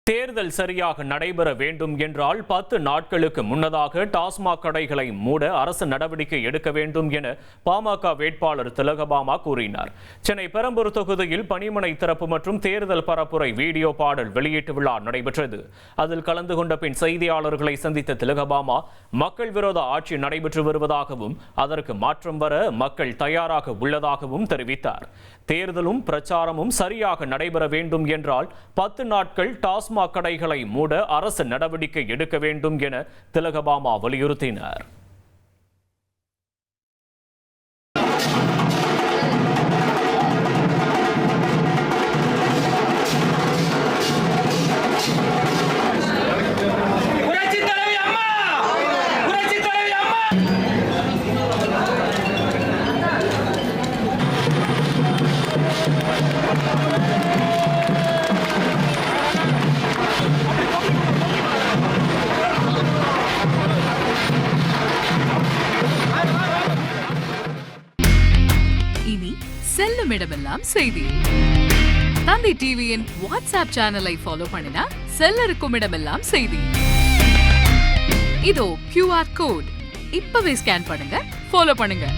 தேர்தல் சரியாக நடைபெற வேண்டும் என்றால் 10 நாட்களுக்கு முன்னதாக டாஸ்மாக் கடைகளை மூட அரசு நடவடிக்கை எடுக்க வேண்டும் என பாமக வேட்பாளர் திலகபாமா கூறினார். சென்னை பெரம்பூர் தொகுதியில் பணிமனை திறப்பு மற்றும் தேர்தல் பரப்புரை வீடியோ பாடல் வெளியீட்டு விழா நடைபெற்றது. அதில் கலந்து கொண்ட பின் செய்தியாளர்களை சந்தித்த திலகபாமா, மக்கள் விரோத ஆட்சி நடைபெற்று வருவதாகவும் அதற்கு மாற்றம் வர மக்கள் தயாராக உள்ளதாகவும் தெரிவித்தார். தேர்தலும் பிரச்சாரமும் சரியாக நடைபெற வேண்டும் என்றால் 10 நாட்கள் டாஸ்மாக் கடைகளை மூட அரசு நடவடிக்கை எடுக்க வேண்டும் என திலகபாமா வலியுறுத்தினார். இனி செல்லும் இடமெல்லாம் செய்தி. தந்தி டிவியின் வாட்ஸ்அப் சேனலை ஃபாலோ பண்ணினா செல்லருக்கும் இடமெல்லாம் செய்தி. இதோ QR கோட் இப்பவே ஸ்கேன் பண்ணுங்க, ஃபாலோ பண்ணுங்க.